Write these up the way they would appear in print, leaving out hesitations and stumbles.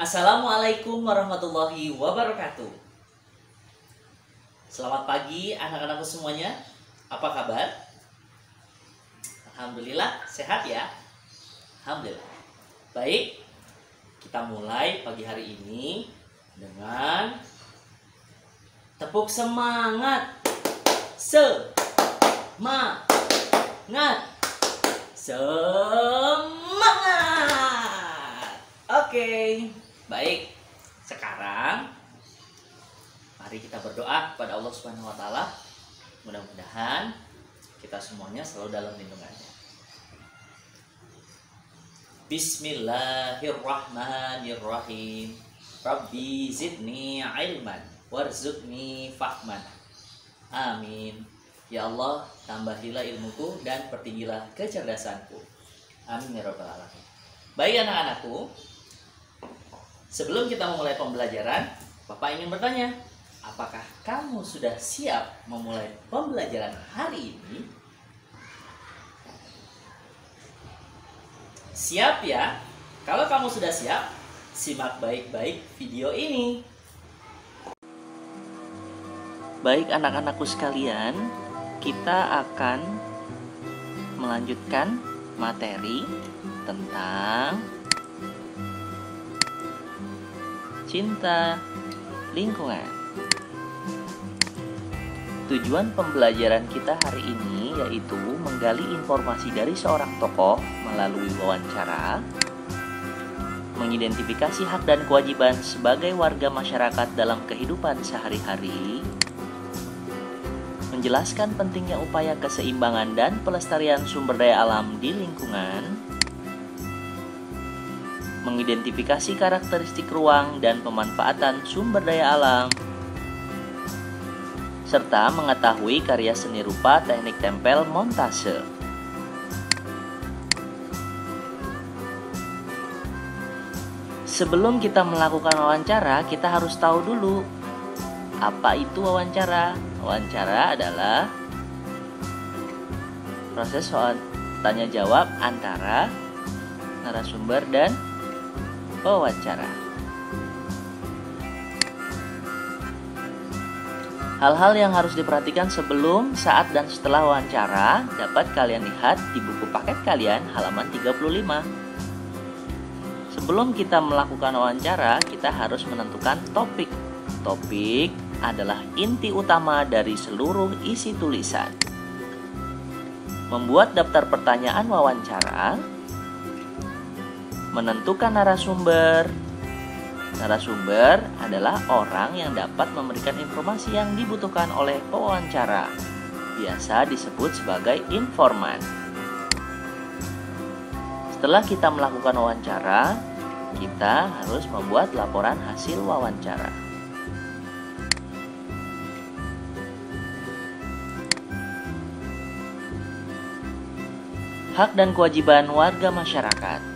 Assalamualaikum warahmatullahi wabarakatuh. Selamat pagi anak-anakku semuanya. Apa kabar? Alhamdulillah sehat ya. Alhamdulillah. Baik, kita mulai pagi hari ini dengan tepuk semangat. Semangat. Semangat. Oke. Baik, sekarang mari kita berdoa kepada Allah Subhanahu wa taala. Mudah-mudahan kita semuanya selalu dalam lindungannya. Bismillahirrahmanirrahim. Rabbi zidni ilman warzuqni fahman. Amin. Ya Allah, tambahilah ilmuku dan pertinggilah kecerdasanku. Amin ya rabbal alamin. Baik anak-anakku, sebelum kita memulai pembelajaran, Bapak ingin bertanya, apakah kamu sudah siap memulai pembelajaran hari ini? Siap ya? Kalau kamu sudah siap, simak baik-baik video ini. Baik anak-anakku sekalian, kita akan melanjutkan materi tentang cinta lingkungan. Tujuan pembelajaran kita hari ini yaitu menggali informasi dari seorang tokoh melalui wawancara, mengidentifikasi hak dan kewajiban sebagai warga masyarakat dalam kehidupan sehari-hari, menjelaskan pentingnya upaya keseimbangan dan pelestarian sumber daya alam di lingkungan, mengidentifikasi karakteristik ruang dan pemanfaatan sumber daya alam, serta mengetahui karya seni rupa teknik tempel montase. Sebelum kita melakukan wawancara, kita harus tahu dulu apa itu wawancara. Wawancara adalah proses tanya jawab antara narasumber dan wawancara. Hal-hal yang harus diperhatikan sebelum, saat, dan setelah wawancara dapat kalian lihat di buku paket kalian halaman 35. Sebelum kita melakukan wawancara, kita harus menentukan topik. Topik adalah inti utama dari seluruh isi tulisan. Membuat daftar pertanyaan wawancara, menentukan narasumber. Narasumber adalah orang yang dapat memberikan informasi yang dibutuhkan oleh pewawancara. Biasa disebut sebagai informan. Setelah kita melakukan wawancara, kita harus membuat laporan hasil wawancara. Hak dan kewajiban warga masyarakat.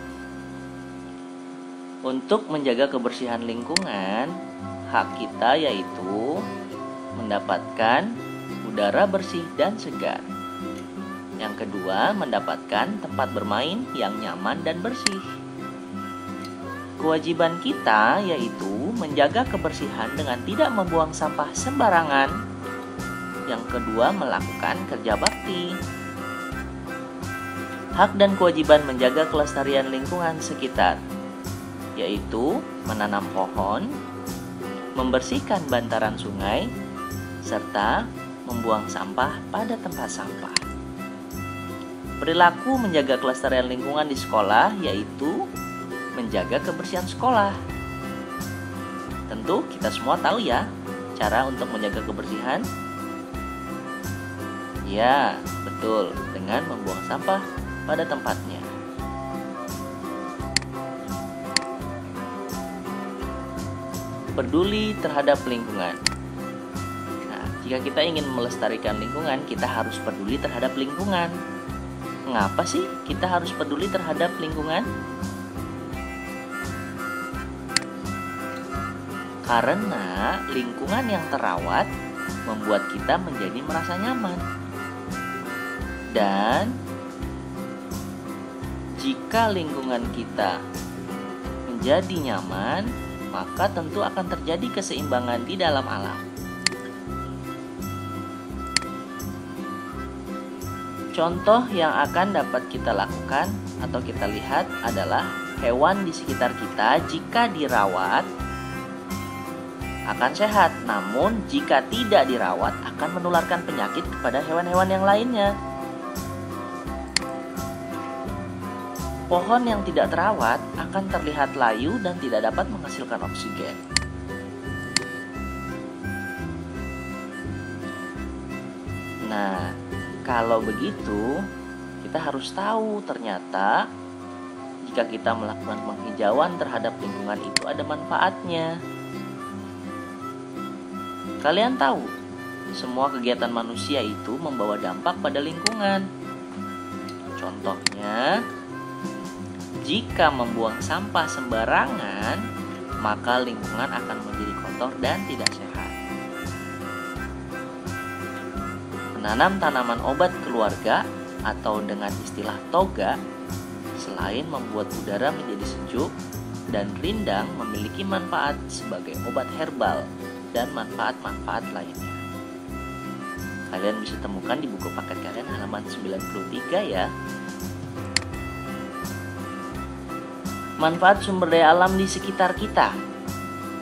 Untuk menjaga kebersihan lingkungan, hak kita yaitu mendapatkan udara bersih dan segar. Yang kedua, mendapatkan tempat bermain yang nyaman dan bersih. Kewajiban kita yaitu menjaga kebersihan dengan tidak membuang sampah sembarangan. Yang kedua, melakukan kerja bakti. Hak dan kewajiban menjaga kelestarian lingkungan sekitar, yaitu menanam pohon, membersihkan bantaran sungai, serta membuang sampah pada tempat sampah. Perilaku menjaga kelestarian lingkungan di sekolah yaitu menjaga kebersihan sekolah. Tentu kita semua tahu ya cara untuk menjaga kebersihan. Ya, betul, dengan membuang sampah pada tempatnya. Peduli terhadap lingkungan. Nah, jika kita ingin melestarikan lingkungan, kita harus peduli terhadap lingkungan. Mengapa sih kita harus peduli terhadap lingkungan? Karena lingkungan yang terawat membuat kita menjadi merasa nyaman. Dan jika lingkungan kita menjadi nyaman, maka tentu akan terjadi keseimbangan di dalam alam. Contoh yang akan dapat kita lakukan atau kita lihat adalah hewan di sekitar kita jika dirawat akan sehat, namun jika tidak dirawat akan menularkan penyakit kepada hewan-hewan yang lainnya. Pohon yang tidak terawat akan terlihat layu dan tidak dapat menghasilkan oksigen. Nah, kalau begitu, kita harus tahu ternyata jika kita melakukan penghijauan terhadap lingkungan itu ada manfaatnya. Kalian tahu, semua kegiatan manusia itu membawa dampak pada lingkungan. Contohnya, jika membuang sampah sembarangan, maka lingkungan akan menjadi kotor dan tidak sehat. Menanam tanaman obat keluarga atau dengan istilah toga, selain membuat udara menjadi sejuk dan rindang, memiliki manfaat sebagai obat herbal dan manfaat-manfaat lainnya. Kalian bisa temukan di buku paket kalian halaman 93 ya. Manfaat sumber daya alam di sekitar kita.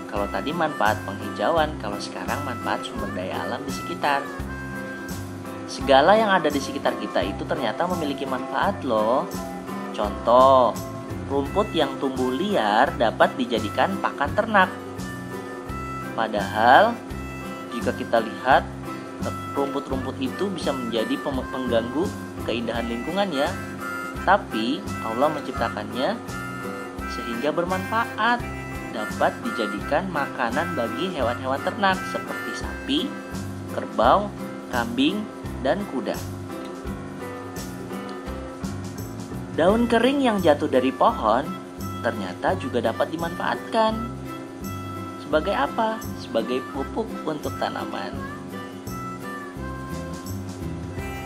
Kalau tadi manfaat penghijauan, kalau sekarang manfaat sumber daya alam di sekitar. Segala yang ada di sekitar kita itu ternyata memiliki manfaat loh. Contoh, rumput yang tumbuh liar dapat dijadikan pakan ternak. Padahal jika kita lihat, rumput-rumput itu bisa menjadi pengganggu keindahan lingkungan ya. Tapi Allah menciptakannya sehingga bermanfaat, dapat dijadikan makanan bagi hewan-hewan ternak seperti sapi, kerbau, kambing, dan kuda. Daun kering yang jatuh dari pohon ternyata juga dapat dimanfaatkan. Sebagai apa? Sebagai pupuk untuk tanaman.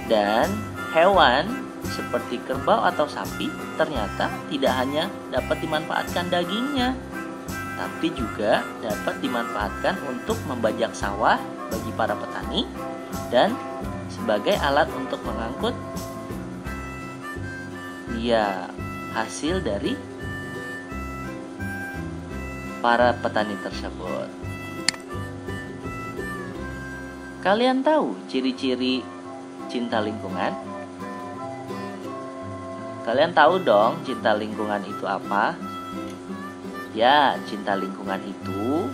Dan hewan seperti kerbau atau sapi ternyata tidak hanya dapat dimanfaatkan dagingnya, tapi juga dapat dimanfaatkan untuk membajak sawah bagi para petani dan sebagai alat untuk mengangkut hasil dari para petani tersebut. Kalian tahu ciri-ciri cinta lingkungan? Kalian tahu dong cinta lingkungan itu apa? Ya, cinta lingkungan itu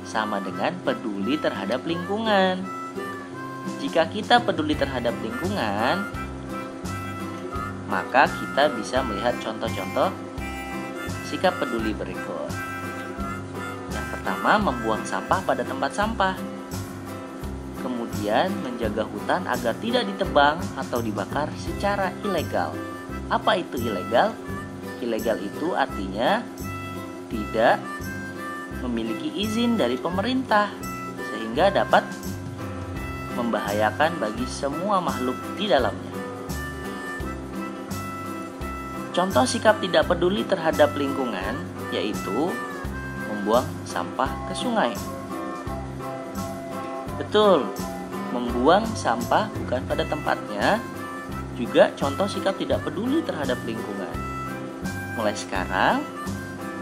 sama dengan peduli terhadap lingkungan. Jika kita peduli terhadap lingkungan, maka kita bisa melihat contoh-contoh sikap peduli berikut. Yang pertama, membuang sampah pada tempat sampah. Kemudian, menjaga hutan agar tidak ditebang atau dibakar secara ilegal. Apa itu ilegal? Ilegal itu artinya tidak memiliki izin dari pemerintah, sehingga dapat membahayakan bagi semua makhluk di dalamnya. Contoh sikap tidak peduli terhadap lingkungan yaitu membuang sampah ke sungai. Betul, membuang sampah bukan pada tempatnya juga contoh sikap tidak peduli terhadap lingkungan. Mulai sekarang,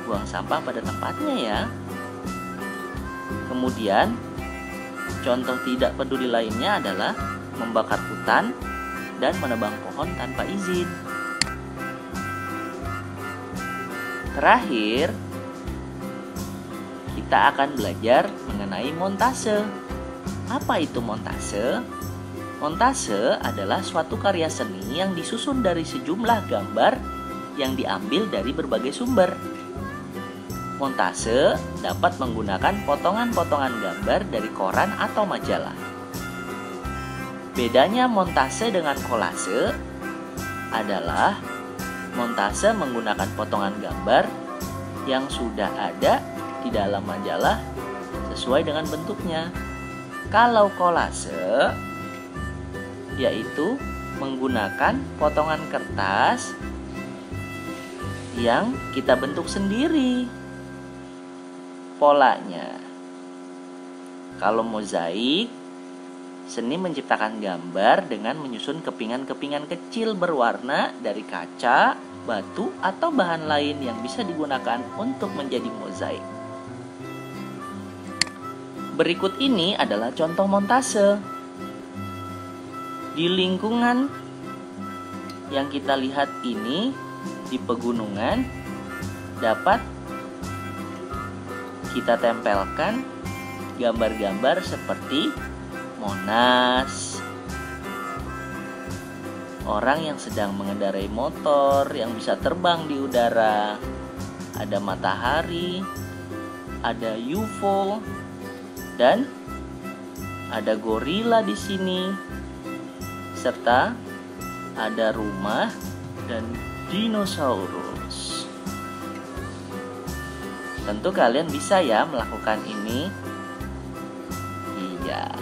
buang sampah pada tempatnya ya. Kemudian, contoh tidak peduli lainnya adalah membakar hutan dan menebang pohon tanpa izin. Terakhir, kita akan belajar mengenai montase. Apa itu montase? Montase adalah suatu karya seni yang disusun dari sejumlah gambar yang diambil dari berbagai sumber. Montase dapat menggunakan potongan-potongan gambar dari koran atau majalah. Bedanya montase dengan kolase adalah montase menggunakan potongan gambar yang sudah ada di dalam majalah sesuai dengan bentuknya. Kalau kolase yaitu menggunakan potongan kertas yang kita bentuk sendiri polanya. Kalau mozaik, seni menciptakan gambar dengan menyusun kepingan-kepingan kecil berwarna dari kaca, batu, atau bahan lain yang bisa digunakan untuk menjadi mozaik. Berikut ini adalah contoh montase. Di lingkungan yang kita lihat ini, di pegunungan, dapat kita tempelkan gambar-gambar seperti Monas, orang yang sedang mengendarai motor yang bisa terbang di udara, ada matahari, ada UFO, dan ada gorila di sini, serta ada rumah dan dinosaurus. Tentu kalian bisa ya melakukan ini. Iya.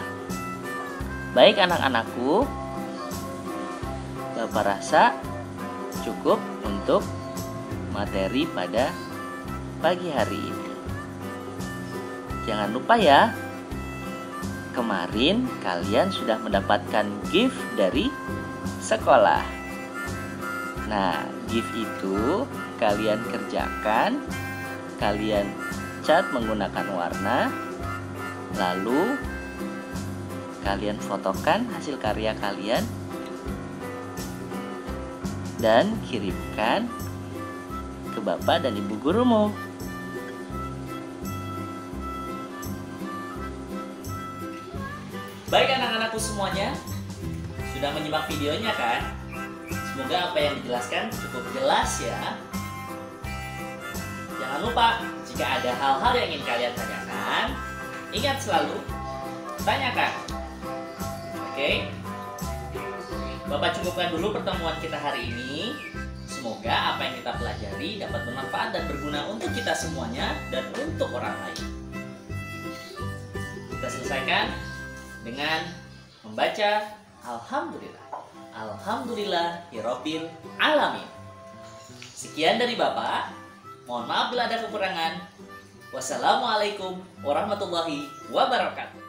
Baik anak-anakku, Bapak rasa cukup untuk materi pada pagi hari ini. Jangan lupa ya, kemarin kalian sudah mendapatkan gift dari sekolah. Nah, gift itu kalian kerjakan, kalian cat menggunakan warna, lalu kalian fotokan hasil karya kalian dan kirimkan ke Bapak dan Ibu gurumu. Baik anak-anakku semuanya, sudah menyimak videonya kan? Semoga apa yang dijelaskan cukup jelas ya. Jangan lupa, jika ada hal-hal yang ingin kalian tanyakan, ingat selalu tanyakan. Oke? Bapak cukupkan dulu pertemuan kita hari ini. Semoga apa yang kita pelajari dapat bermanfaat dan berguna untuk kita semuanya dan untuk orang lain. Kita selesaikan dengan membaca Alhamdulillah. Alhamdulillahirabbil alamin. Sekian dari Bapak. Mohon maaf bila ada kekurangan. Wassalamualaikum warahmatullahi wabarakatuh.